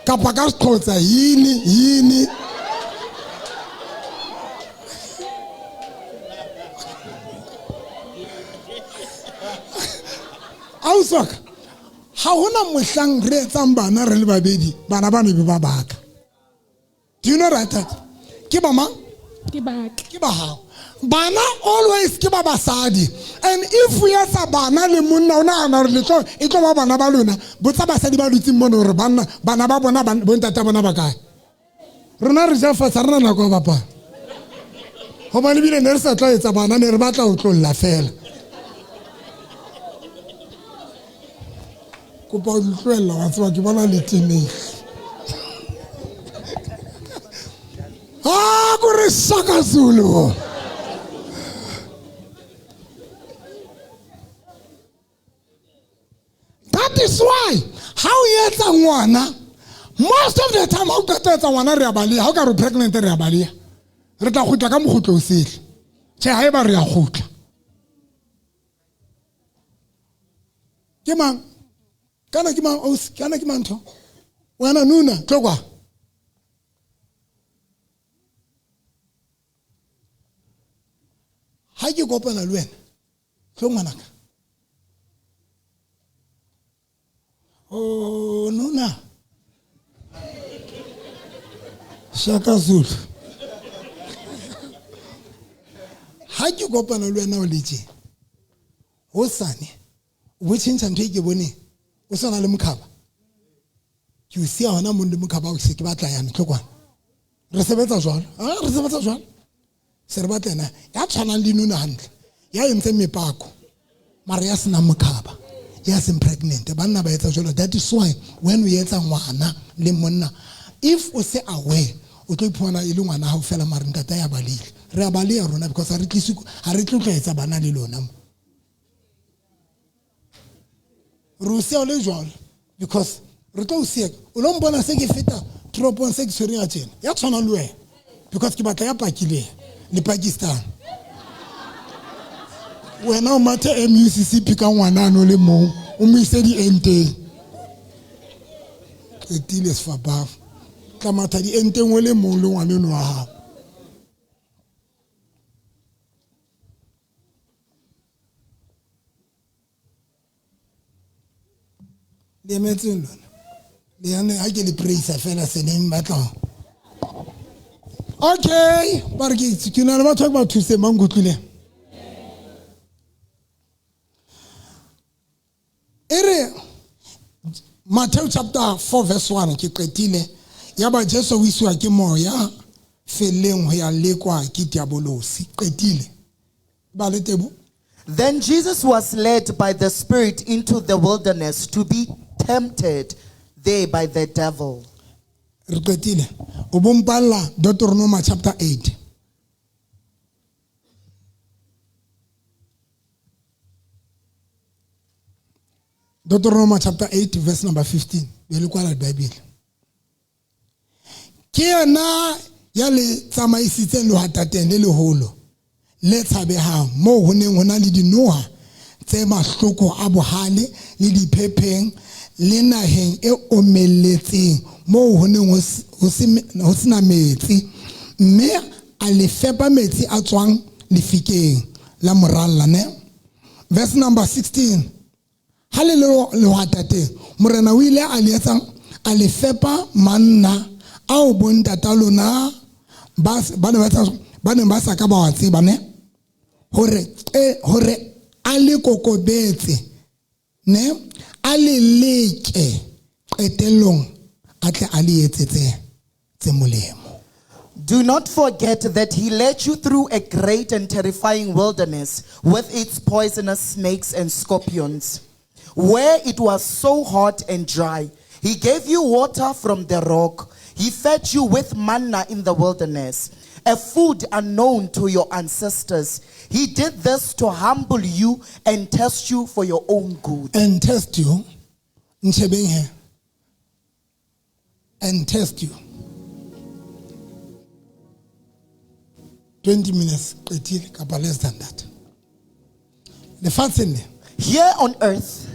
Kapa ka Xhosa yini. Auswaka. Ha hona mohlang re etsang bana re le babedi, bana ba ne ba baka. Do you know that? Ke ba mang? Ke baka. Ke ba hao. Bana always ke ba basadi. And if we are bana le monna ona ana re letlo e tlo ba bana ba lona, botsa basadi ba dutseng mona hore bana ba bona bo ntata bona ba kae. Rona re ja fa tsarana na go bapa. Ho ba le bile ne re sa tla etsa bana ne re batla ho tlolla fela. Kopa o tloella wa tswa ke bona le tene. Kore Shaka Zulu. That is why how you etsa ngwana most of the time how ka etsa ngwana re a balia how ka re pregnant re a balia re tla khutla ka mogotlo o sehle che ha eba re a khutla ke mang kana ke mang o kana ke mang tho wena nuna tlokwa ha ke kopana le wena tlo ngwanaka oh nuna Shaka Zulu ha ke kopana le wena o letse ho sane o tshintsa ntwe ke bone o sana le mkhaba ke o sia hona mo le mkhaba o se ke batla yana tlokwana re sebetsa jwalo re sebetsa jwalo se re batlena ya tshwanang le nuna hantle ya entse mepako mara ya sena mkhaba ya sem pregnant banna ba etsa jwalo. That is why when we etsa ngwana le monna if o se aware o tlo iphona ile ngwana ha o fela mara ntata ya balile re a balia rona because ha re tlotlo etsa bana le lona re se o le jwalo because re tlo se o lo mbona se ke feta tropong se ke tshwere ya tjena ya tshwana le wena because ke batla ya pakile le Pakistan wena o mathe MUCC ka ngwana no le mo o mo ise di ente ke tile sfapa ka matha di ente ngwe le mo le ngwana no wa ha le metseng lona le yana ha ke le praise fela se ne mbatla okay ba re ke na le batho ba thuse mangutlile ere Matthew chapter 4 verse 1 ke qetile ya ba Jesu o iswa ke moya feleng ho ya lekwa ke diabolosi qetile ba le tebo. Then Jesus was led by the Spirit into the wilderness to be tempted there by the devil. Re qetile o bompalla Deuteronomy chapter 8. Deuteronomy chapter 8 verse number 15. Bele kwa la Bible. Ke yana ya le tsamaisitse lo hatateng le leholo. Le tshabehang mo ho neng hona le dinoha tse mahloko a bohale le diphepeng le naheng e omelletseng mo ho neng ho sena metsi mme a le fepa metsi a tswang lefikeng la moralla ne. Verse number 16. Hallelujah le hatateng morena o ile a le etsang a le fepa manna ao bontata lona ba ne ba sa ka ba wa tseba ne hore a le kokobetse ne a le leke qetellong a tle a le etsetse tse molemo. Do not forget that he led you through a great and terrifying wilderness with its poisonous snakes and scorpions, where it was so hot and dry. He gave you water from the rock. He fed you with manna in the wilderness, a food unknown to your ancestors. He did this to humble you and test you for your own good. And test you, and test you. 20 minutes, less than that. The first thing, here on earth,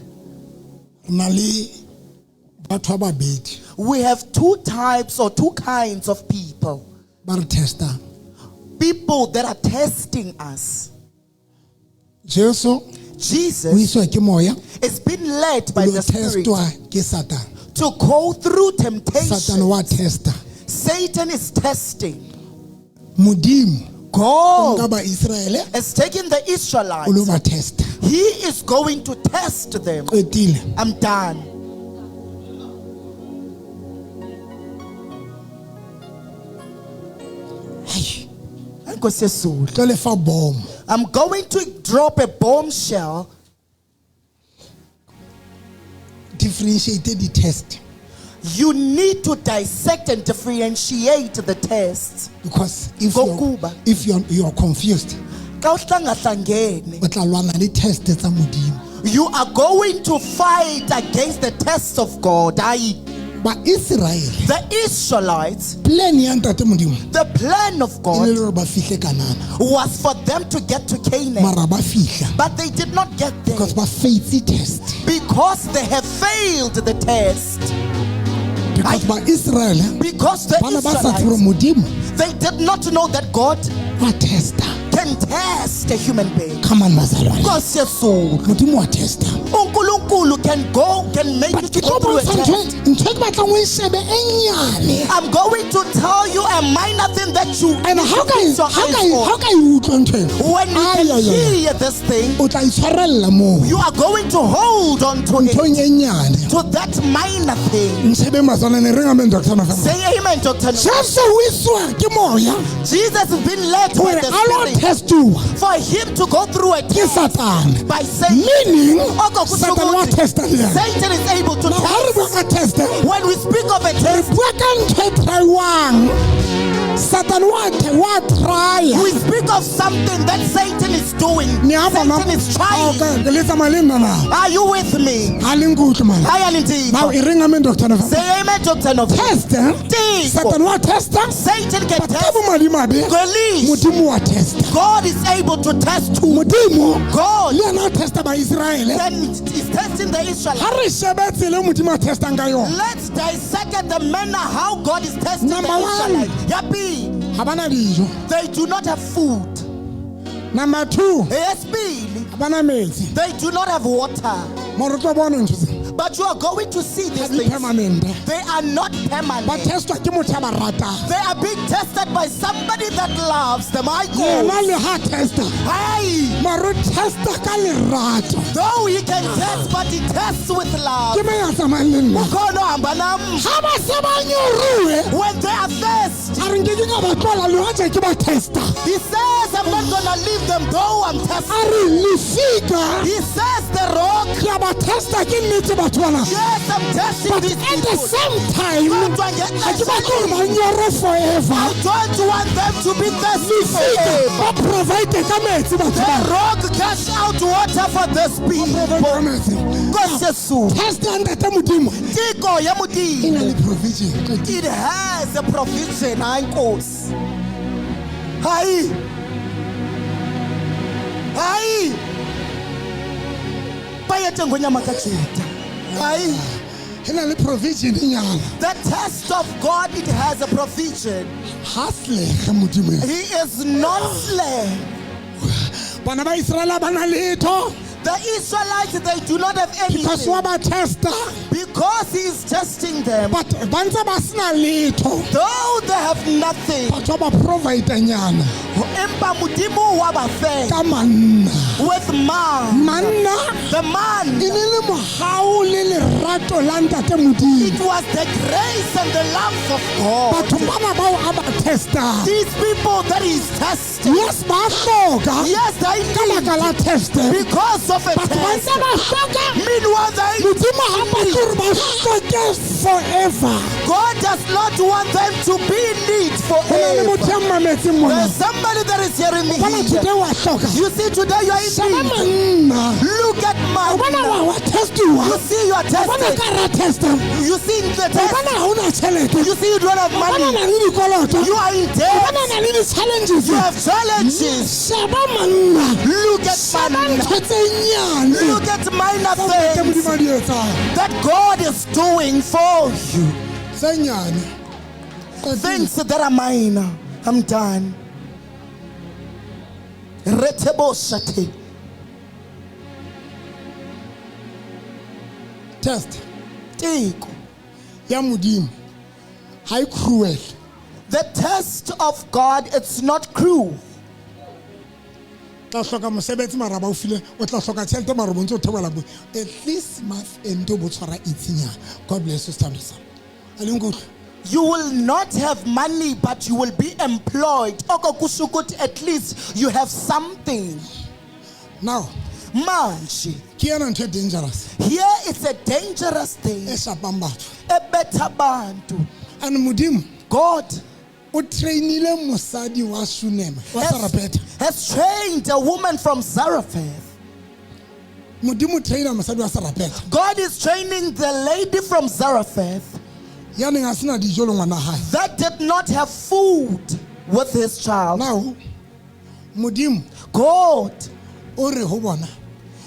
We have two types or two kinds of people. ba re testa. People that are testing us. Jesu o Jesus iswa ke moya is being led by lo the Spirit testwa ke Satan. to go through Satan temptation. wa testa. Satan is testing. Modimo God ka ba Israel is taking the o lo Israelites. ba testa. He is going to test them. Qetile. I'm done. Hai, Nkosi yesizulu. tlo le fa bom. I'm going to drop a bombshell. Differentiate the test You need to dissect and differentiate the tests. because Ngokuba. if you're confused, Ka uhlangahlangene, o tla lwana le test tsa Modimo. you are going to fight against the tests of God. Ba Israel The Israelites, plan ya ntate Modimo the plan of e le God gore ba fihle Kanana, was for them to get to Canaan, mara ba fihla but they did not get there because ba faitse test, because they have failed the test. because ba Israel Because the bana ba sa tsebe Israelites, Modimo they did not know that God wa testa. can test a human being. Come on bazalwane, Nkosi yesizulu. Modimo wa testa. uNkulunkulu can make you But to ke go tlo through a bontsha test. ntho e ke batlang o e shebe e nyane. I'm going to tell you a minor thing that you And need how to fix your eyes ka on. e utlwa ntho ena? When you Ai, can ai, ai. hear this thing, O tla itshwarella moo you are going to hold on to nthong it, e nyane. to that minor thing. Nshebe mazwanane re ngamen Dr. Nofema. Say amen, Dr. No. Jesu o iswa ke moya Jesus has been led by gore the a lo Spirit testuwa for him to go through a ke test Satan. by saying, Meaning Oko kusho Satan wa ukuthi, testa le yena. Satan is able to Na ha re bua test. ka test, When we speak of a re test, bua ka ntho e traiwang. Satan wa trya. we speak of something that Satan is doing. Ni a bona Satan is trying. okay, ke le tsamaya le nna na. Are you with me? Ha le nkutlwe man. I am indeed. Now e re ngamen Dr. Nofema. Say amen, Dr. No. Test. Satan wa testa. Satan can But ka test. bomadimabe Release. Modimo wa testa. God is able to test too. Modimo God le yena o testa ba Israel. is testing the Israelites. Ha re shebe tsela e Modimo a testang ka yona. Let's dissect the manner how God is testing the Number one. Israelites. Yapi, Ha bana dijo. they do not have food. Number 2, Esbili, ha bana metsi. they do not have water. Mara tlo bona ntho tse. But you are going to see Ha these di things. permanent. They are not Ba permanent. testwa ke motho a ba ratang. They are being tested by somebody that loves them. I Yena go. le ha testa. Hey, Mara o testa ka lerato. though he can test, but he tests with love. Ke me ya tsamayang le nna. Ukhona ohamba nami. Ha ba se ba nyoruwe. When they are thirst, A re nke ke ka ba tlola le ha ke ba testa. he says, I'm not gonna leave them though I'm testing. A re le fika. He says the rock, Ke a ba testa ke nnete batho bana. yes, I'm testing But these at the people. same time, Kodwa nge- ha ke batle gore ba nyore forever. I don't want them to be thirsty forever. Ba provide ka metsi batho The bana. rock cash out water for these Provide ka people. metsi. Nkosi Yesu, Test ya ntate Modimo tiko ya e Modimo, na le provision. it has a provision. Hayi Nkosi. Hayi. Hayi. Bayete ngonyama kaJuda. Hayi. E na le provision e nyana. The test of God, it has a provision. Ha selege Modimo. He is not slave. Bana ba Israel ba na letho The Israelites, they do not have because wa anything ba testa. because he is testing them. But ba ntse ba sena letho. Though they have nothing, Batho ba provide nyana empa Modimo wa ba fe ka manna. with man. Manna The man, e ne le mogau le lerato la ntate Modimo. it was the grace and the love of God. Batho bana bao a ba testa. These people that he's testing, Yes ba hloka yes, they ka need baka la test. because of a Batho ba test. ntse ba hloka. Meanwhile, they Modimo ha batle gore ba hloke forever. God does not want them to be in need Go na le forever. motho ya mmametseng mona. There's somebody that is hearing me Bona here. today wa hloka. You see, today you are Sheba in need. manna. Look at O bona man. wa testiwa. You see, you are O bona tested. ka ra testa. You see the O test. bona ha una tšhelete. You see, you don't have O bona money. na le dikoloto. You are in O bona debt. na le di-challenges. You have challenges. Sheba manna. Look at Sheba man. ntho tse nyane. Look at minor Tse ntate things Modimo a di etsang. that God is doing for you. Senyane. Things that are minor. I'm done. Retebo shate. Test. Tiko. Ya modimo. Hai cruel. The test of God, it's not cruel. Tla hloka mosebetsi mara ba o file o tla hloka tšhelete mara bo ntse o thebela bo at least month end bo tshwara itsinyana. God bless you Stamisa. A leng go utlwa? You will not have money, but you will be employed. Oko kusho ukuthi at least you have something. Now Manje, ke yana ntho e dangerous here it's a dangerous thing. e shapang batho. Ebetha bantu. And modimo God o trainile mosadi wa Sunema wa Sarapeta. has trained a woman from Zarephath. Modimo trainer mosadi wa Sarapeta. God is training the lady from Zarephath Ya neng a sena dijo le ngwana hae. that did not have food with his child. Now modimo God, o re ho bona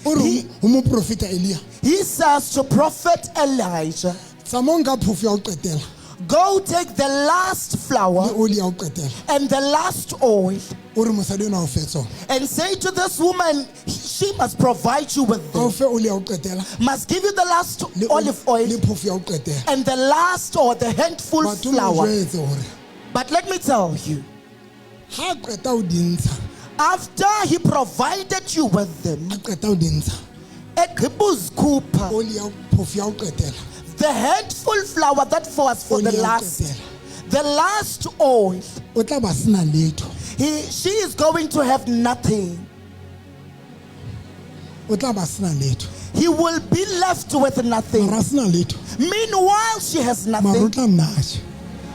o re ho mo profeta Elia he says to prophet Elijah, tsamonga phofu ya o qetela go take the last le flour oli ya o qetela and the last oil o re mosadi ona o fetso and say to this woman, she must provide you with a o this, fe oli ya o qetela must give you the last le olive oil le phofu ya o qetela and the last or the handful batho mo flour. jwetse hore But let me tell you, ha qeta o dintsha after he provided you with them, a qeta o dintsha ekubuzkhupha, oli ya phofu ya o qetela the handful flour that was for the oli ya o last, qetela the last oil, o tla ba sena letho she is going to have nothing. o tla ba sena letho He will be left with nothing. mara sena letho Meanwhile, she has mara o nothing. tla nnaje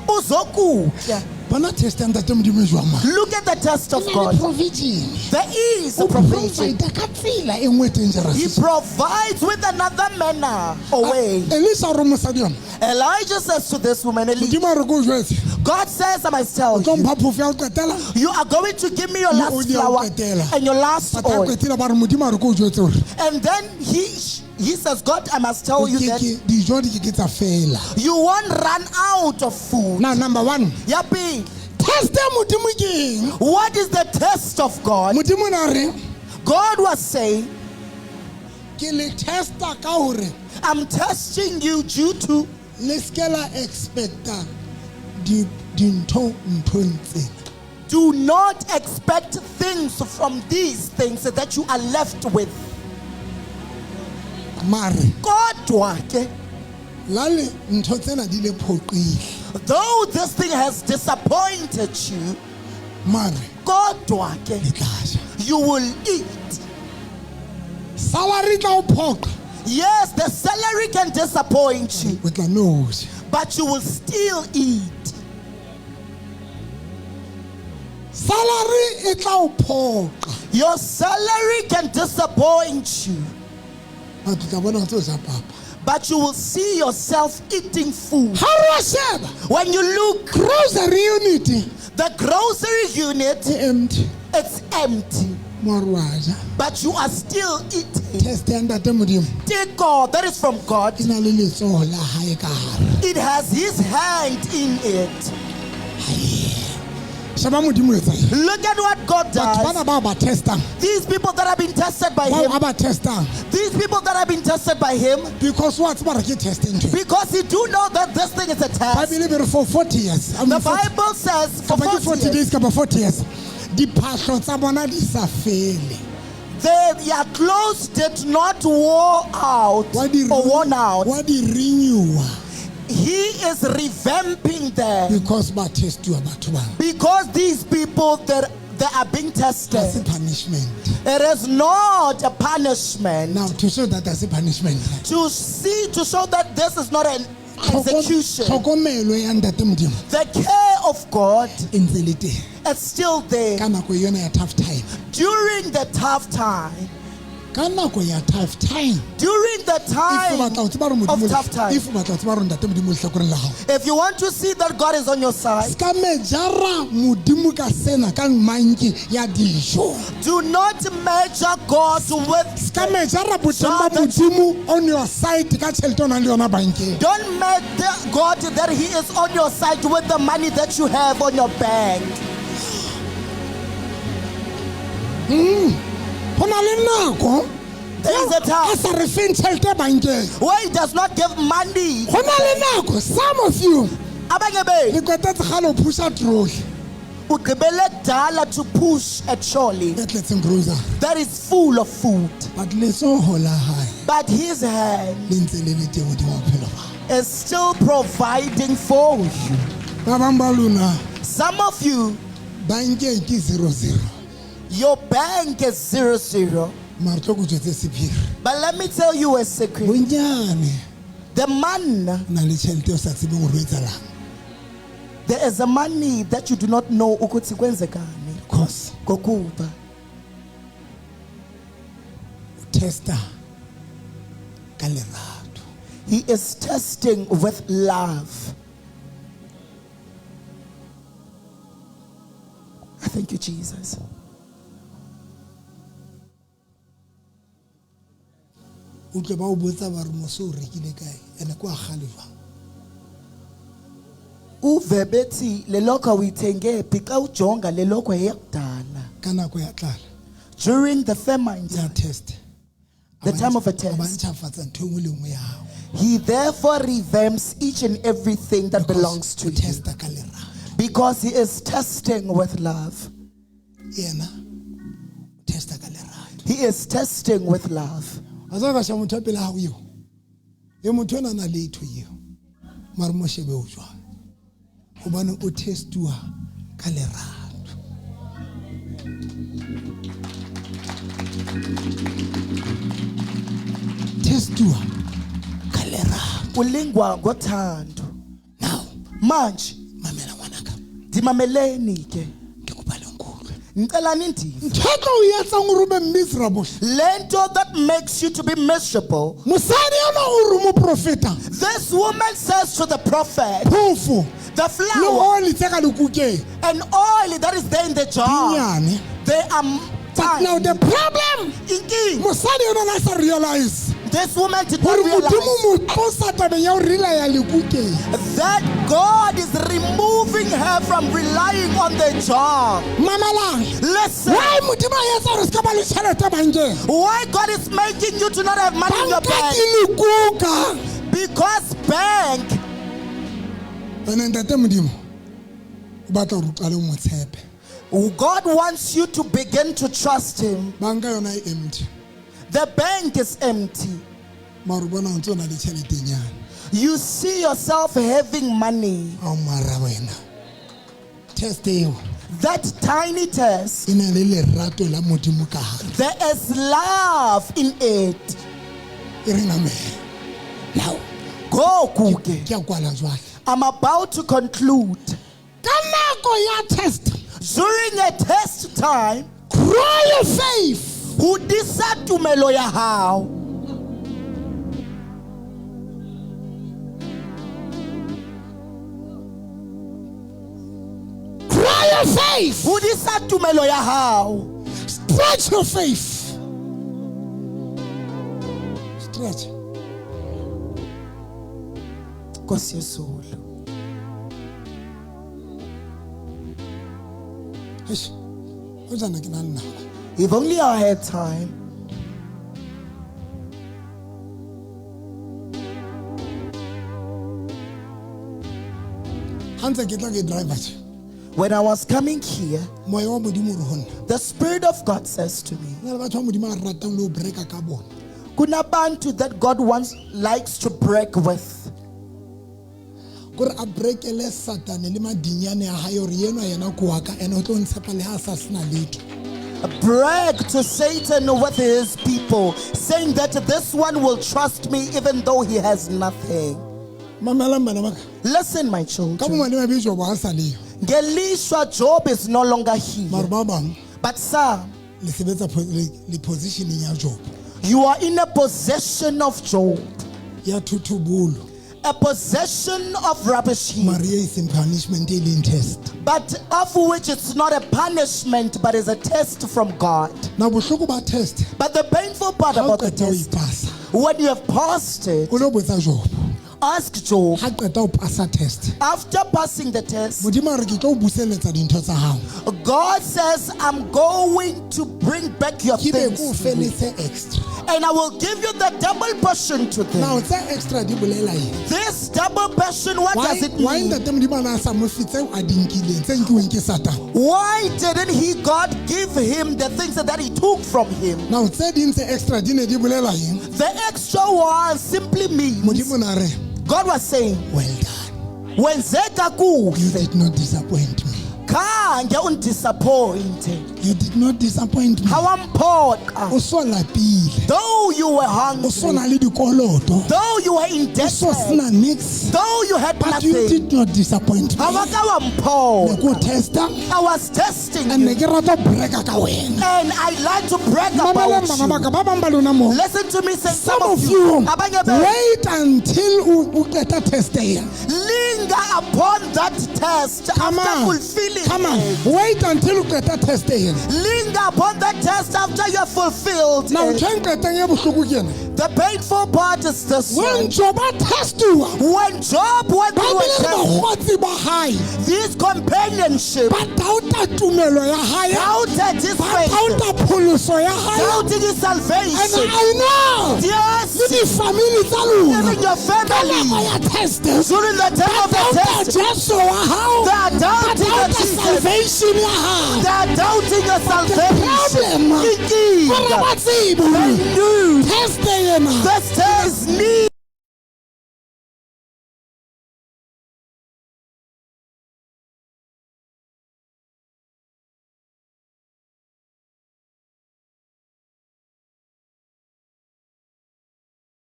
Uzokutya. bona test ya ntate modimo e jwang ma Look at the test of God. provision There is a o provision. provide ka tsela e nngwe e He dangerous provides with another manner away. Elisa o re mosadi yona Elijah says to this woman, modimo a re ko o jwetse God says, I must tell o tlo you, mpha phofu ya o qetela you are going to give me your Le last oli ya ho flour qetela. and your last batho a oil. qetile ba re modimo a re ko o jwetse hore And then he says, God, I must tell you that dijo di ke tsa fela you won't run out of food. now number one Yapi, test ya modimo ke eng what is the test of God? modimo na re God was saying, ke le testa ka hore I'm testing you due to le ske la expecta dintho nthong tsena do not expect things from these things that you are left with. mare Kodwa ke, la le ntho tsena di le phoqile though this thing has disappointed you, mare kodwa ke, le tla ja you will eat. salary tla o phoqa Yes, the salary can disappoint you, o tla no ja but you will still eat. salary e tla o phoqa Your salary can disappoint you, batho tla bona ntse o ja papa but you will see yourself eating food. ha re wa sheba When you look, grocery unit the grocery unit, e empty it's empty, mo re wa ja but you are still eating. test ya ntate modimo Dear God, that is from God. e na le letsogo la hae ka gare It has his hand in it. sheba modimo etsa eng Look at what God batho bana does. bao ba testang These people that have been tested by bao him, a ba testang these people that have been tested by him, because wa tseba re ke testing to because he do know that this thing is a test. Bible be re for 40 years The Bible says for kapa ke 40 40 years, days kapa 40 years diphahlo tsa bona di sa fele their clothes did not wear out wa di or worn out. wa di renewa He is revamping them because ba testiwa batho bana because these people that they are being ga se tested. punishment It is not a punishment. now to show that as a punishment To show that this is not an execution. tlhokomelo ya ntate modimo The care of God e ntse le teng is still there ka nako yona ya tough time during the tough time. ka nako ya tough time During the time of tough time, if o batla o tseba gore ntate modimo o lehlakoreng la gago if you want to see that God is on your side, ska mejara modimo ka sena ka manki ya dijo do not measure God with. ska mejara boteng ba modimo on your side ka tšhelete o nang le yona bankeng Don't measure God that He is on your side with the money that you have on your bank. go na le nako There is a a time sa re feng tšhelete bankeng where He does not give money. go na le nako some of you Abanye benu, le kwetetse ga lo phusha trolley ugqibele kudala to push a trolley e tletseng grocery that is full of food, but letsogo la gae but His hand le ntse le le teng godimo bophelo ba is still providing for you. ba bang ba lona Some of you, bankeng ke 00 your bank is 00. mare tlo ko tswetse sephiri But let me tell you a secret. bonyane The man, na le tšhelete o sa tsebeng gore o etsalang there is a money that you do not know ukuthi kwenzekani. because Ngokuba o testa ka lerato He is testing with love. I thank you, Jesus. o tle ba o botsa ba re mose o rekile kae ene ko a galefang Uve bethi lelokho uyithenge phi xa ujonga lelokho eyakudala. ka nako ya tlala During the famine ya time, test the time of a a test, bantšhafatsa ntho engwe le engwe ya gago He therefore revamps each and everything that belongs to o you, testa ka lerato because He is testing with love. yena o testa ka lerato He is testing with love. a sa ka sha motho a pele gago eo e motho o na na letho eo mare mo shebe o jwang gobane o testiwa ka lerato testiwa ka lerato Ulingwa ngothando. now Manje mamela ngwanaka ndimameleni ke. ke kopa lenkutlwe Ngicela nindive. ntho e tlo o etsang gore o be miserable Lento that makes you to be miserable. mosadi ona o re mo profeta This woman says to the prophet, phofo the le flour oli tse ka lekukeng and oil that is there in the jar, nyane they are but now tiny. the problem Inking, mosadi ona na sa realize this woman did not gore modimo realize mo tlosa tabeng ya go rela ya lekukeng that God is removing her from relying on the jar. mamelang Listen, why modimo a etsa gore se ka ba le tšhelete bankeng why God is making you to not have money in your banka bank? ke lekuka Because bank, ane ntate modimo o batla gore o qale o mo tshepe God wants you to begin to trust Him. banka yona e empty The bank is empty. mare o bona o ntse o na le tšheletenyana You see yourself having money. a o mara wena test eo That tiny test, e na le lerato la modimo ka gare there is love in it. e re namela now Go, Kuke. ke a kwala jwale I'm about to conclude. ka nako ya test During a test time, grow your faith hudisa tumelo ya hao. grow your faith Hudisa tumelo ya hao. stretch your faith stretch Nkosi yesulu. eish o jana ke na le nako If only I had time. ha ntse ke tla ke driver tje When I was coming here, moya wa modimo o re ho nna the Spirit of God says to me, na le batho ba modimo a ratang le o breka ka bona kunabantu that God likes to break with. kore a brekele satane le madinyane a gae gore yenwa yena ko waka ene o tlo ntshepa le ha a sa sena letho Brag to Satan with his people, saying that this one will trust me even though he has nothing. mamelang bana baka Listen, my ka children. bomane ba bejo ba a sa leyo Ngelishwa, Job is no longer here. mare ba bangwe But some, le sebetsa le positioneng ya job You are in a possession of Job, ya thuthubolo a possession of rubbish heap, maria is in punishment e leng test but of which it's not a punishment but is a test from God. na bohloko ba test But the painful part ha o about the qeta o test, ipasa when you have passed it, o lo botsa Job ask Job, ha qeta o pasa test after passing the test, modimo a re ke tlo o buseletsa dintho tsa hao God says, I'm going to bring back your ke be things ko o to you, feletse extra and I will give you the double portion to now them. tsa extra di bolela eng This double portion, what does it why mean? ntate modimo a na sa mo fi tseo a di nkileng tse nkiweng ke Satan Why didn't he, God, give him the things that he took from him? now tse ding tse extra di ne di bolela eng The extra one simply means, modimo na re God was saying, well done wenzeka you kuhle, did not disappoint me khange undisappointe, you did not disappoint me hawamphoqa. o so lapile Though you were o so hungry, na le dikoloto though you were o so indebted, sena nix though you had but you nothing, did not disappoint me hawaka ne wamphoqa. ko testa I was testing and ne you, ke rata go breka ka wena and I like to brag mameleng about you. mabaka ba bang ba lona mo Listen to me, say some of you abanye benu, wait until o qeta test ena linger upon that test come after on fulfilling come on it. wait until o qeta test ena Linger upon that test after you have fulfilled now it. ntho e nqetang e bohloko ke ena The painful part is this when one. Job a testiwa When Job went ba through a bile le test, bagotsi ba hae this companionship ba dauta tumelo ya hae doubted his ba faith, dauta pholoso ya hae doubting his and salvation. I know le Yes, difamili tsa lona even your ka nako family, ya test during the time ba of the dauta test, Jesu wa hao they are ba doubting your dauta Jesus. salvation ya hao They are doubting your salvation. problem gore ba tsebe They knew test ena this test need.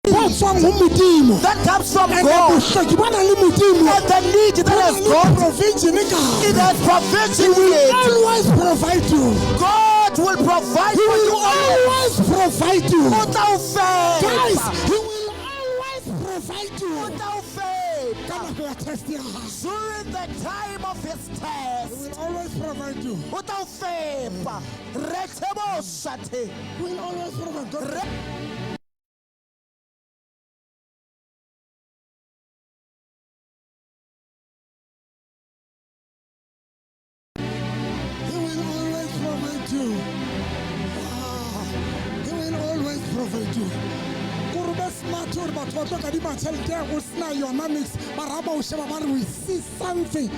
ba tswang ho modimo That comes from and God, bohloki ba na le modimo and the need that has le God, provision ka it has provision He will in it. always provide you. God will provide He for will you always. always provide you. Without Guys, faith, He will always provide you. without faith, Ka nako ya test ya hao, during the time of his He test, will always provide you. without faith, Reteboshate. He will always provide you. He will always provide you. He will always provide you. Gore be smart gore batho ba tlo kadima tšhelete ya go sena yona mix ba raba o sheba ba re we see something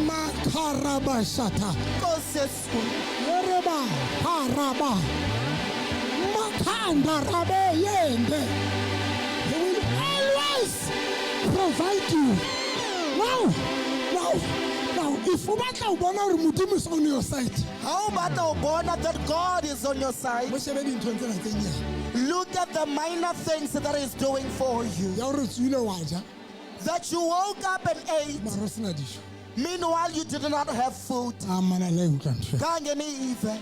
makarabashata Nkosi Yesu. yereba haraba makhanda rabe yende. He will always provide you. Now, if you batla o bona gore modimo is on your side How about the bona that God is on your side? mo shebe dinthong tsena tse nyane Look at the minor things that He's doing for you. ya gore o tswile wa ja That you woke up and ate, mara o sena dijo meanwhile you did not have food. a mana le utlwa ntho Can't get me even.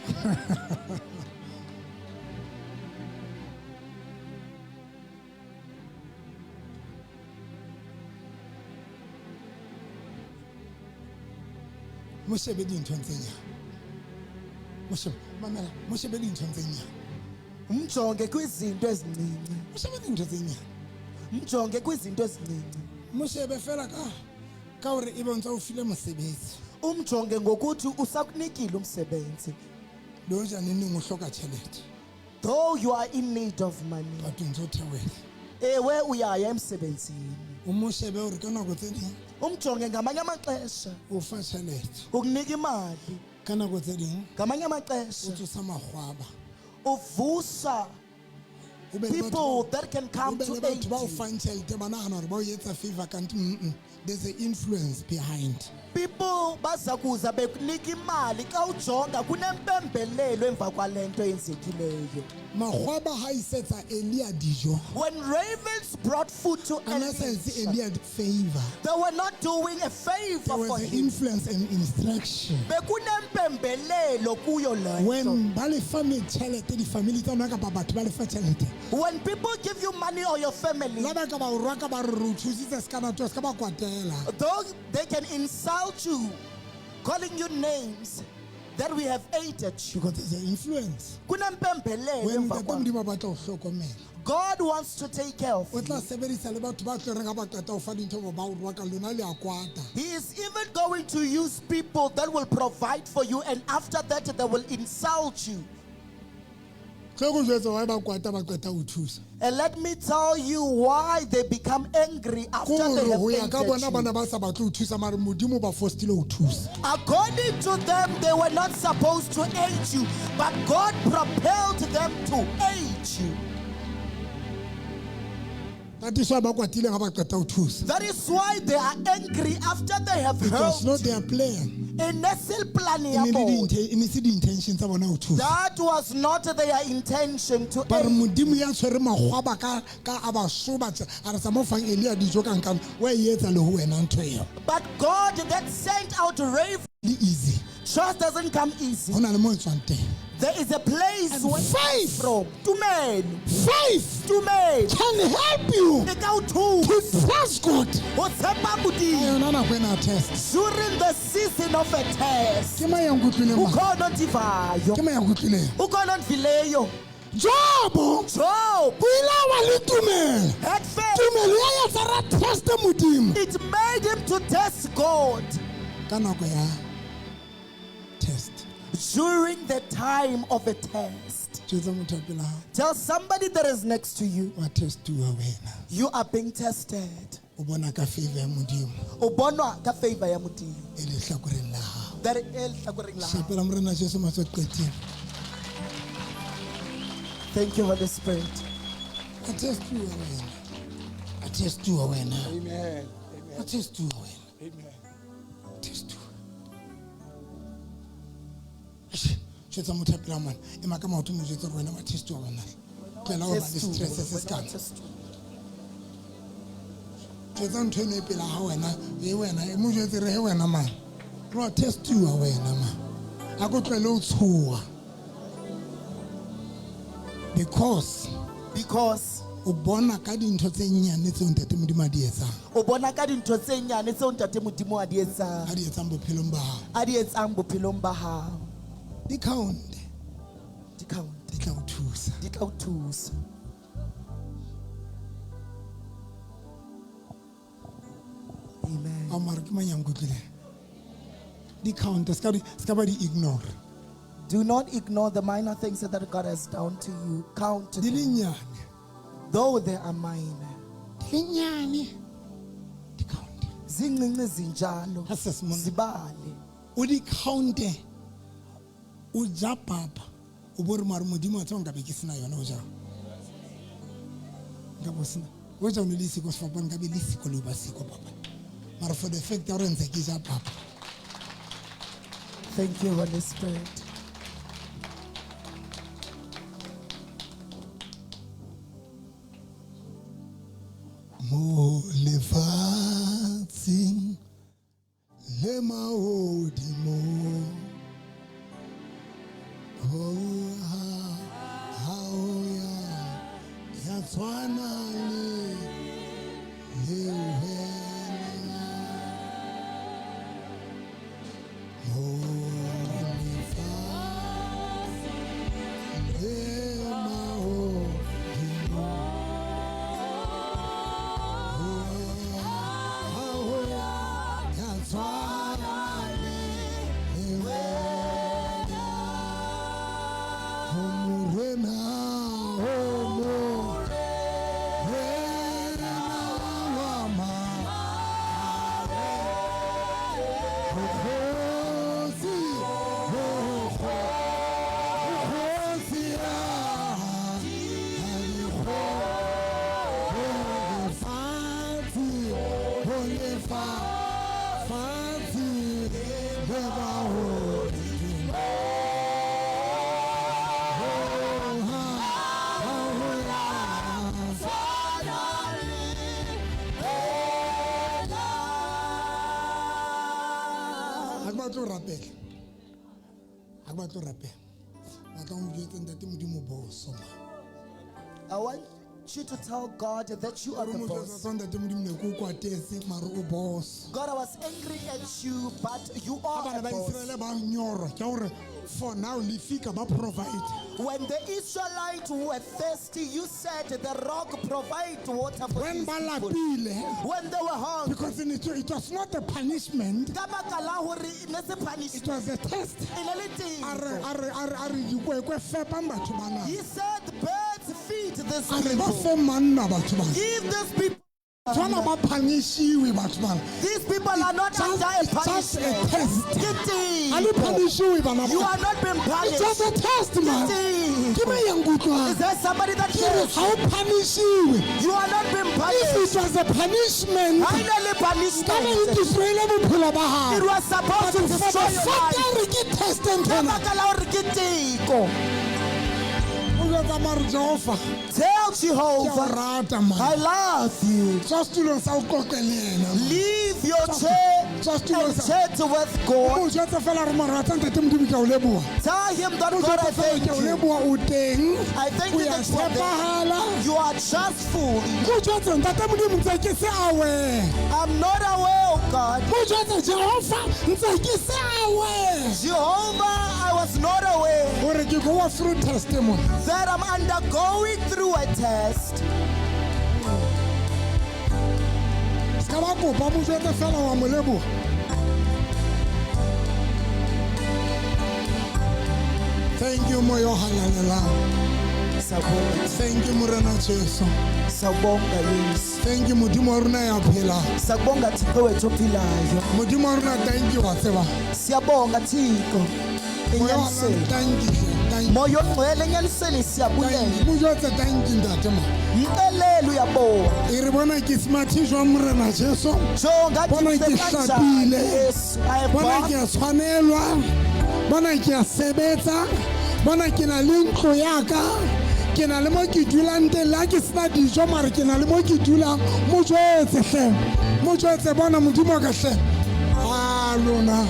mo shebe dinthong tse nyane mo shebe dinthong tse nyane Mjonge kwizinto ezincinci. mo shebe dintho tse nyane Mjonge kwizinto ezincinci. mo shebe fela ka gore e bontse o file mosebetsi Umjonge ngokuthi usakunikile umsebenzi. lo ja neneng o hloka tšhelete Though you are in need of money. but o ntse o theoele Ewe uyaya emsebenzini. o mo shebe gore ka nako tse ding Umjonge ngamanye amaxesha o fa tšhelete ukunika imali. ka nako tse ding Ngamanye o amaxesha tsosa magwaba uvusa Ho be le batho people bao- that can come ho be to le batho aid ba o you. fang tjhelete ba nahana hore ba o etsa favor kanti there's an influence behind. People bazakuza bekunika imali xa ujonga kunempembelelo emva kwale nto yenzekileyo. Makgwaba ha isetsa Elia dijo When ravens brought food to a na sa etse Elisha, Elia favor. they were not doing a There favor for was him. influence and instruction. Bekunempembelelo kuyo le nto. When ba le fa tjhelete di-family tsa rona kapa batho ba le fa tjhelete, When people give you money or your family, la ba ka ba o rwaka ba re re o thusitse se ka batho se ka ba kwatela. though they can insult you, calling you names that we have aided you. Because there's an influence. Kunempembelelo When emva ntate kwa- Modimo a batla ho hlokomela, God wants to take care of o tla you. sebedisa le batho ba tlo reng ha ba qeta ho fa dintho ba o rwaka lona le a kwata. He is even going to use people that will provide for you, and after that they will insult you. Tlo go jwetsa why ba kwata ba qeta ho thusa. And let me tell you why they become angry after Ko they re have ho ya ka aided bona you. bana ba sa batle ho thusa mare Modimo ba forced ho thusa. According to them, they were not supposed to aid you, but God propelled them to aid you. That is why ba kwatile ha ba qeta ho thusa. That is why they are angry after they have It was not helped. their plan. That Ne se di-intention tsa bona ho thusa. was not their intention to Ba re aid. Modimo ya tshwere makgwaba ka a ba sobatsa a re sa mo fang Elia dijo ka nkana wa e etsa le ho wena ntho eo. But God that sent out ravens Le easy. just doesn't come easy. Ho na le mo e tswang teng. There is a place And where faith. from tumelo, Faith tumelo, can help you e ka o thusa to trust God. ho tshepa Modimo Yona nako ena ya test. during the season of a test. Ke mang ya nkutlwileng ma? Ukhona ondivayo, Ke mang ya nkutlwileng? ukhona ondivileyo. Job Job o ile a ba le tumelo. had faith. Tumelo ya etsa ra test Modimo. It made him to test God Ka nako ya test. during the time of a test. Tjwetsa motho a pela hao, Tell somebody that is next to you, wa testuwa wena. you are being tested. O bona ka favor ya Modimo O bonwa ka favor ya Modimo. e le hlakoreng la hao. That is hlakoreng la hao. Shapela morena Jesu matsweqeteng. Thank you, Holy Spirit. A testuwa wena. A testuwa wena. Amen. A testuwa wena. Amen. Testuwa. Tjwetsa motho a pela mona. E maka maoto mo jwetse gore wena wa testuwa wena. Tlohela ho ba le stress se se kana. Tjwetsa ntho eno e pela ha wena, e wena, e mo jwetse re he wena man. Re wa testuwa wena man. A ko tlohele ho tshoha. Because o bona ka dintho tse nyane tseo ntate Modimo a di etsang. O bona ka dintho tse nyane tseo ntate Modimo a di etsang. A di etsang bophelong ba hao. A di etsang bophelong ba hao. Di count. Di count. Di tla o thusa. Di tla o thusa. Amen. A mare ke mang ya nkutlwileng? Di count, ska ba di ignore. Do not ignore the minor things that God has done to you. Count Di le them, nyane. though they are minor. Di le nyane. Di count. Zincinci zinjalo. Ha se se mona. Zibale. O di counte. O ja papa. O bo re mare Modimo a tswa nka be ke sena yona o ja. Nka bo sena. O ja o ne le siko se fapana nka be le siko le ba siko papa. Mare for the fact ya gore ntse ke ja papa. Thank you, Holy Spirit. Mo lefatsheng le mahodimo ho ha o ya tshwana le wena mo lefatsheng le mahodimo fatshe le bahodimo. Ha ke batla ho rapela. Ha ke batla ho rapela. Batla ho jwetsa ntate Modimo boso. I want you to tell God that you are the boss. Ntate Modimo ne ko kwatetse mara o boss. God, I was angry at you, but you are Bana a ba boss. Israele ba nyoro ke hore for now lefika ba provide. When the Israelites were thirsty, you said the rock provide water for When these ba people. lapile, When they were hungry, because it was not a punishment, ka baka la hore e ne se it punishment, was a test. e ne le tiro. Are dikwekwe fepang batho bana. He said, birds feed these Are ba people. fe manna batho bana. Give these people. Tshwana ba punishiwe batho bana. These people are not Just- under a it's just a punishment. test. Get A le it. punishiwe bana. You are not being It's just punished. a test man. Get Ke it. me yang kutlwa. Is there somebody that Ke re cares? ha o punishiwe. You are not being If punished. it was a punishment, Finally ka be punishment. e destroyile bophelo ba It hao. was supposed to For the destroy your fact life. re ke test Ka ntena. baka la hore ke tiko. O jwetsa mare Jehova. Tell Ke a Jehovah, o rata man. I love you. Tswa setulong sa o qoqe le yena. Leave your chair Just and to- chat with God. O jwetsa fela re mo rata ntate Modimo ke a o leboha. Tell him that O God, I jwetsa fela thank ke a o you. leboha o teng. I thank O you ya that you are there. tshepahala. You are trustful. O jwetsa ntate Modimo ntse ke se aware. I'm not aware, oh God. O jwetsa Jehova ntse ke se aware. Jehovah, I was not aware Hore ke go through testimony. that I'm undergoing through a test. Ska ba kopa mo jwetsa fela wa mo leboha. Thank you mo yo halalelang. Sabonga, Thank you Morena Jesu. sabonga Yesu. Thank you Modimo wa rona ya phela. Sabonga Thixo wethu ophilayo. Modimo wa rona thank you wa tseba. Siyabonga Thixo. Moya wa Enyanisele. rona thank you. Thank you. Moya ongcwele enyanisele siyabulela. Mo jwetsa thank you ntate ma. Mcelelo uyabonga. E re bona ke smart jwa Morena Jesu. Jonga Bona Thixo ke kanjani hlapile. Yesu. I Bona ke am a tshwanelwa. Bona ke a sebetsa. Bona ke na le ntlo ya ka. Ke na le mo ke dulang teng la ke sena dijo mare ke na le mo ke dulang. Mo jwetse hle. Mo jwetse bona Modimo ka hle. Ah lona.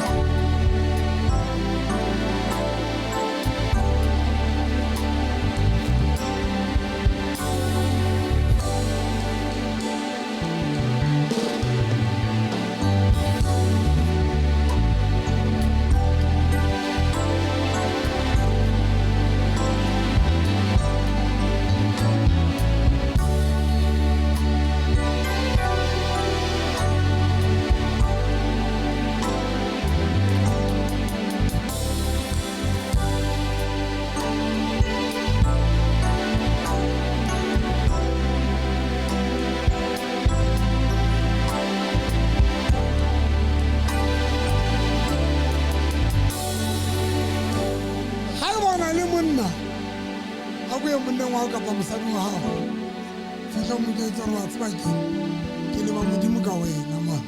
monneng wa hao kapa mosadi wa hao fihla mo jwetsa hore wa tseba ke leba modimo ka wena man.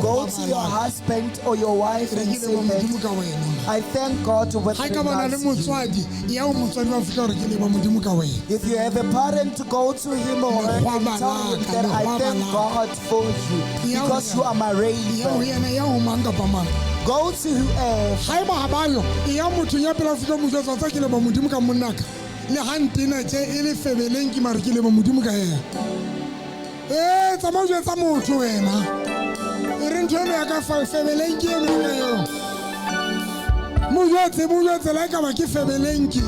Go to your husband or your wife and say modimo that ka wena man. I thank God with Ha ka bana le regards to you. motswadi ya o motswadi wa fihla hore ke leba modimo ka wena. If you have a parent, to go to him or her and tell him that I thank God for you because you are my ya o raven. yena ya o mang kapa mang. Go to whoever. Ha eba ha bayo ya motho ya pela fihla mo jwetsa tsa ke leba modimo ka monnaka le ha ntena tje e le febeleng ke mare ke leba modimo ka yena. Tsa mo jwetsa motho wena. E re ntho eno ya ka febeleng ke eno ka yo. Mo jwetse la ka ba ke febeleng ke.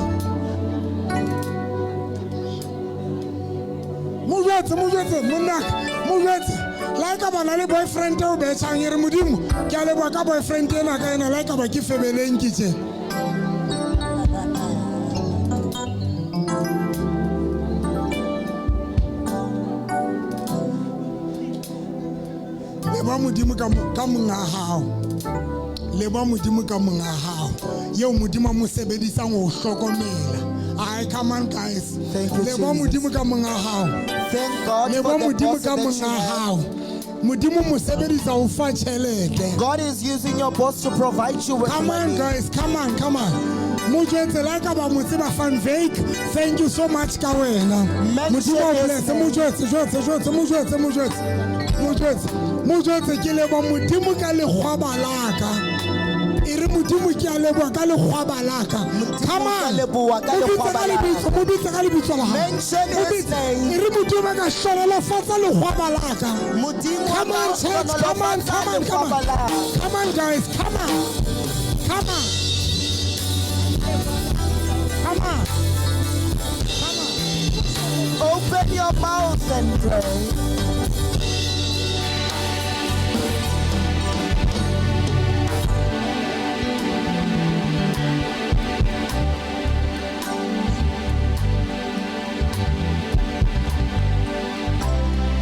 Mo jwetse monnaka mo jwetse la ka bana le boyfriend o betshang e re modimo ke a leboha ka boyfriend ena ka ena la ka ba ke febeleng ke tje. Leba modimo ka monga hao. Leba modimo ka monga hao. Yeo modimo a mo sebedisang ho hlokomela. Aye, come on, guys. Thank you, Le bo Jesus. modimo ka monga hao. Thank God Le for bo the modimo boss ka that monga you have. hao. Modimo mo sebedisa ho fa tjhelete. God is using your boss to provide you with Come on, money. guys, come on. Mo jwetse la ka ba mo tseba Van Wyk. Thank you so much ka wena. Mention Modimo o his bless. name. Mo jwetse ke lebo modimo ka lekgwaba la ka. E re modimo ke a leboha ka lekgwaba la ka. Come ka on. leboha ka Mo bitse lekgwaba la ka. mo bitse ka lebitso la hao. Mention Mo his bitse. name. E re modimo ka hlonolofatsa lekgwaba la ka. Modimo Come on, wa church. ka Come on. hlonolofatsa lekgwaba la ka. Come on, guys. Come on. Come on. Open your mouth and pray.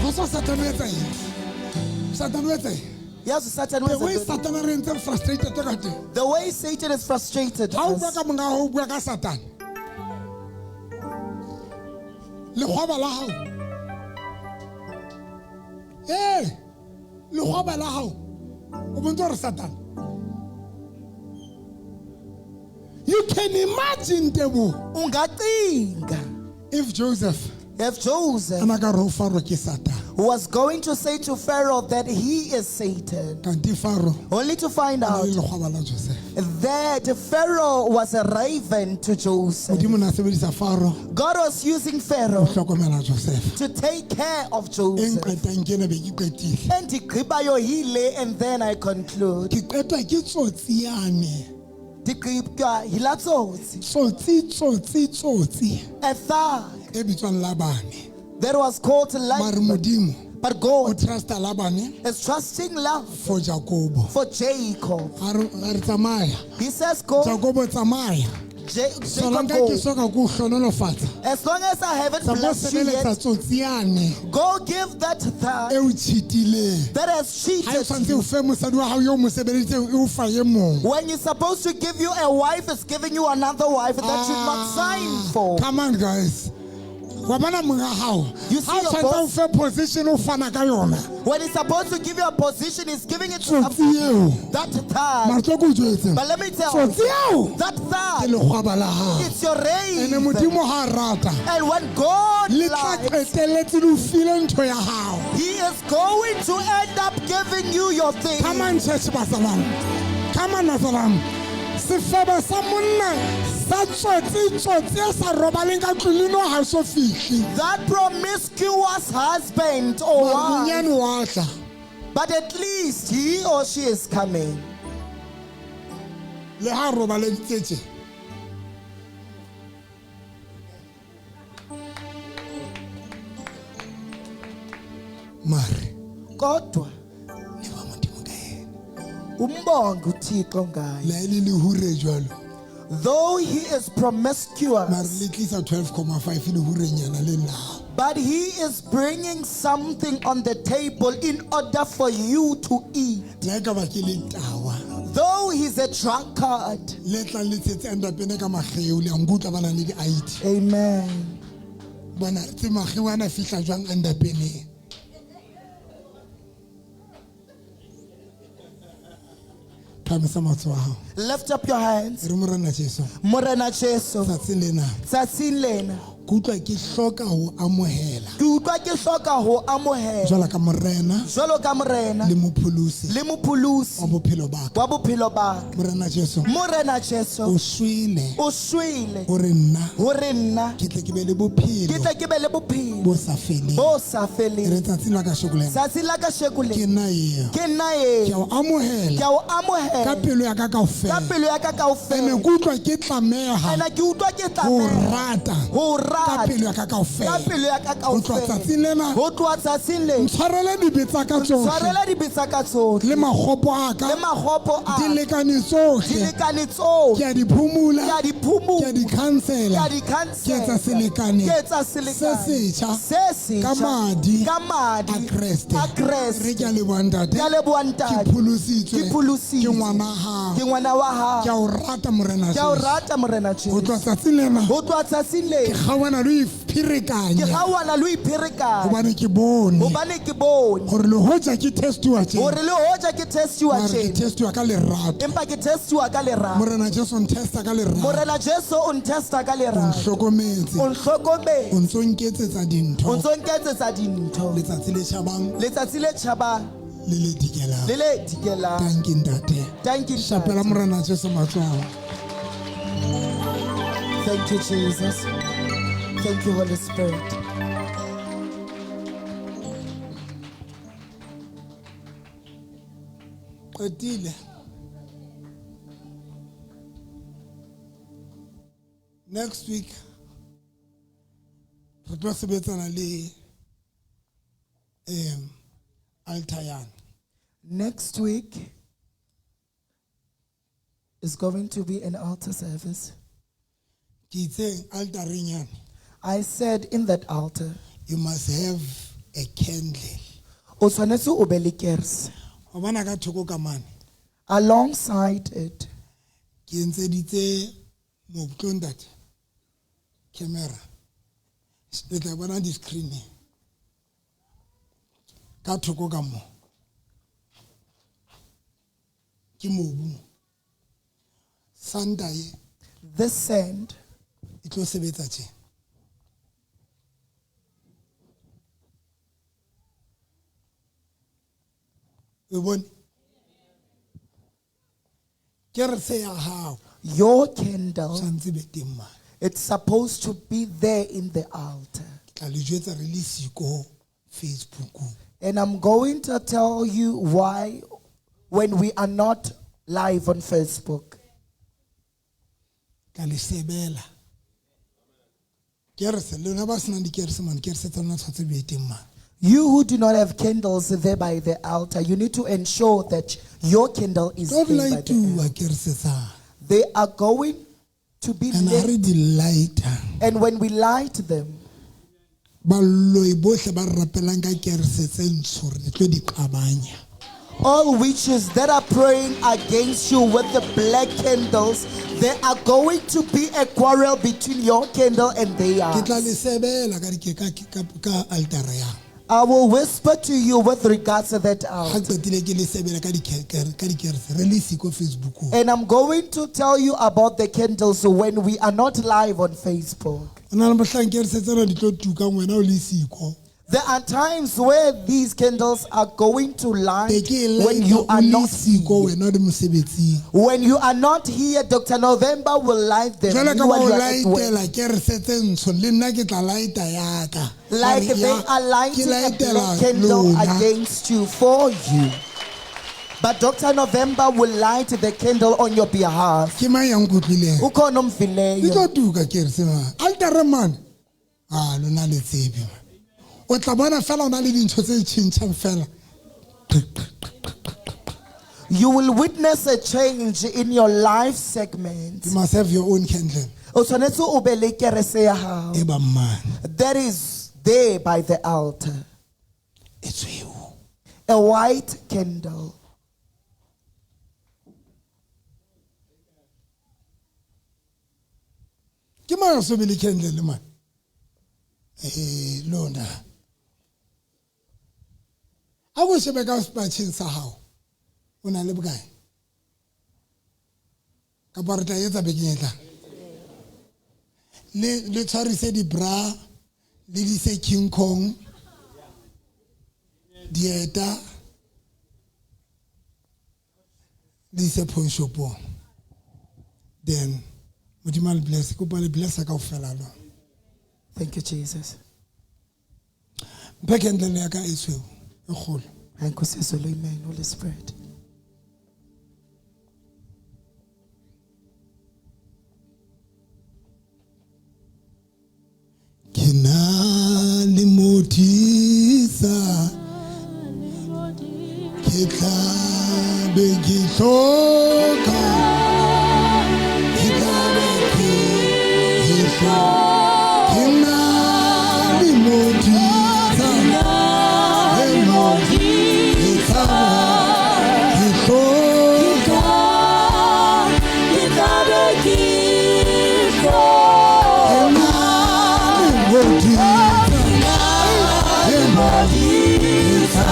That's what Satan will say. Satan will say. Yes, Satan The way was Satan is frustrated to God. the way Satan is frustrated. How us. bua ka monga ho bua ka Satan. Lekgwaba la hao. Lekgwaba la hao. O bontsha re Satan. You can imagine Tebo Ungacinga if Joseph if Joseph anaka ro Pharaoh ke Satan. was going to say to Pharaoh that he is Satan, Kanti Pharaoh only to find o out le lekgwaba la Joseph. that Pharaoh was a raven to Joseph. Modimo na sebedisa Pharaoh God was using Pharaoh ho hlokomela Joseph. to take care of Eng Joseph. qetang kena be ke qetile. And Tikribayo hile, and then I conclude. Ke qetwa ke tsotsi yane. Tikribka hilatsotsi, Tsotsi a thug e bitswang Labane. that was called Mare Laban. modimo But o God trusta Labane is trusting love for Jacobo. for Jacob. A re tsamaya. He says, go, Jacobo tsamaya. Jacob, Solanka ke go. soka ko hlonolofatsa. As long as I haven't Sa bo blessed you sebeletsa yet, tsotsi yane go give that thug e o cheatileng. that has Ha e cheated tshwantse you. o fe mosadi wa hao yo mo sebeditseng e o fa ye mong. When you're supposed to give you a wife, it's giving you another wife that you've not signed for. Come on, guys. Wa bona monga hao. You see Ha o your tshwantse o boss? fe position o fana ka yona. When he's supposed to give you a position, he's giving it to Tsotsi eo. that Mare thug. tlo ko jwetseng. But let me tell Tsotsi you, eo. that Ke thug, lekgwaba la hao. it's your Ene raven. modimo ha a rata. And when God Le tla likes, qetelletse le o file ntho ya hao. he is going to end up giving you your thing. Come on, church basalam. Come on, basalam. Sefebe sa monna sa tsotsi e sa robaleng ka tlolino ha so fihle. That promiscuous husband or wife, Monyane wa tla. but at least he or she is coming. Le ha robalentse tje. Mare Kodwa le ba modimo ka yena. umbonge uThixo ngaye. La ile le hure jwalo. Though he is Mare promiscuous, le tlisa 12.5 le hurenyana le lao. but he is bringing something on the table in order for you to eat. Le ka ba ke le tawa. Though he's a drunkard. Le tla le tsetse enda pene ka mageu le ngutla bana le di ID. Amen. Bana tse mageu ana fihla jwang enda pene. Phamisa matsoho a hao. Lift up your hands. Re morena Jesu. Morena Jesu. Tsatsing lena Tsatsing lena. ke utlwa ke hloka ho amohela Ke utlwa ke hloka ho amohela jwalo ka morena jwalo ka morena le mopholosi le mopholosi wa bophelo ba ka. wa bophelo ba ka. Morena Jesu Morena o Jesu shwele o shwele hore nna hore nna ke tle ke be le ke bophelo tle ke be le bophelo bo sa feleng. bo sa Re feleng. tsatsing la kasheko lena Tsatsi la kasheko ke le nna eo ke nna ke eo o ke amohela a o ka amohela pelo ya ka ka kaofela. pelo ya ka Ene kaofela. ke utlwa ke tlameha Ana ke utlwa ke ho tlameha rata ho ka pelo ya ka ka kaofela pelo ya ka go tloha kaofela tsatsing lena go tloa tsatsing le tshwarele dibe tsa ka tsohle tshwarela dibetsa ka tsohle le magopo a le ka magopo a dilekane tsohle dilekane ke tsohle a di phumula ke a di ke a phumula di ke khansela a di ke etsa cancela selekane ke etsa se selekane setjha se ka setjha madi ka madi a kreste a re Kreste ke a leboha ntate ke a leboha ke ntate pholositswe ke pholositswe ke ngwana ke gago ngwana wa ke a gago o rata morena ke a o Jesu. rata morena go tloa Jesu tsatsing lena go tloa tsatsing le ke kgaoana le o ke iphirekanya gaoana le o ipherekane gobane ke bone gobane ke bone gore le hoja ke testiwa gore tjena le hoja ke testiwa mare ke tjena testiwa ka lerato empa ke testiwa ka lerato morena Jesu o ntesta ka lerato morena Jesu o ntesta ka o lerato nhlokometse o nhlokometse o ntso nketsetsa o dintho ntso nketsetsa dintho letsatsi le tjhabang letsatsi le tjhabang le le dikelang le le dikelang tanki ntate thank you shapela Ntate. morena Jesu matsogo Thank you Jesus thank you Holy Spirit qetile next week re tlo sebetsana le Altayan next week is going to be an altar service. ke itseng altareng yane I said in that altar you must have a candle o tshwanetse o be le kerse wa bona ka thoko ka mane alongside it ke entseditse mobutlo ntate camera le tla bona di-screen ka thoko ka mo ke mobu santa ye this sand e tlo sebetsa tjena o bone ke re se ya gago your candle tshwantse be teng mane it's supposed to be there in the altar tla le jwetsa re le siko Facebookong and I'm going to tell you why when we are not live on Facebook ka le sebela ke re se lona ba senang dikerese mane kerese tsa lona tshwantse be teng mane you who do not have candles there by the altar you need to ensure that your candle is tlo there by the altar. lightuwa kerese tsa They are going to be and ha re lit di lighter and when we light them balloi bohle ba re rapelang ka kerese tse ntsho re tlo di qabanya all witches that are praying against you with the black candles, there are going to be a quarrel between your candle and ke theirs. tla le sebela ka altara yang I will whisper to you with regards to that ga altar. qetile ke le sebela ka dikerese re le siko Facebookong And I'm going to tell you about the candles when we are not live on Facebook. o na le mohlang kerese tsena di tlo tukang wena o le siko There are times where these candles are going to be light ke when you lighter o are le not siko here. wena o le mosebetsing When you are not here, Dr. November will light them. jwale ka Meanwhile, ba o you are at work. lightela kerese tse ntsho le nna ke tla lighta yaka Like Ba re, they "Ya, are ke lighting a lightela black candle lona." against you for you. But Dr. November will light the candle on your behalf. ke mang yang kutlwileng Ukhona di omvileyo. tlo tuka kerese man altare man lona le tsebe man o tla bona fela o na le dintho tse tšhintšhang fela You will witness a change in your life segment. you must have your own candle O tshwanetse o be le kerese ya hao. e ba mmane That is there by the altar. e tshweu A white candle. ke mang a so be le candle man lona a go shebe ka sepatšheng sa gago o na le bokae ka pa re tla etsa bekeng e tlang le tshwarise di-bra le dise King Kong dieta le ise pawn shopong then modimo a le bless kopa le blessa kaofela lona Thank you, Jesus. mphe candle ya ka e tshweu e kgolo Amen, amen, Holy Spirit. ke tla be ke hloka ke tla be ke hloka ke na le modisa le modisa ke hloka ke na le modisa le modisa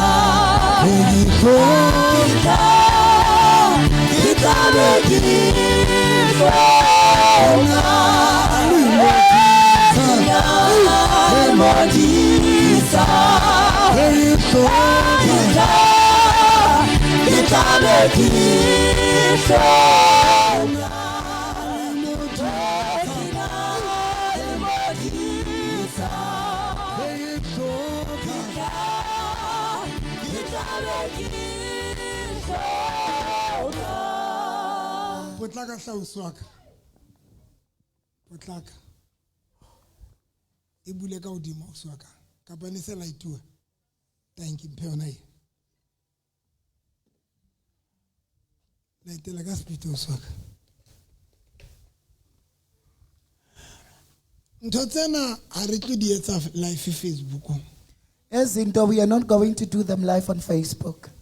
Potlaka hlausi wa ka. Potlaka. E bule ka hodimo ausi wa ka. Kapa ne se laituwa. Thank you mphe yona e. Laitela ka speed ausi wa ka. Ntho tsena ha re tlo di etsa live Facebook. Ezinto, we are not going to do them live on Facebook.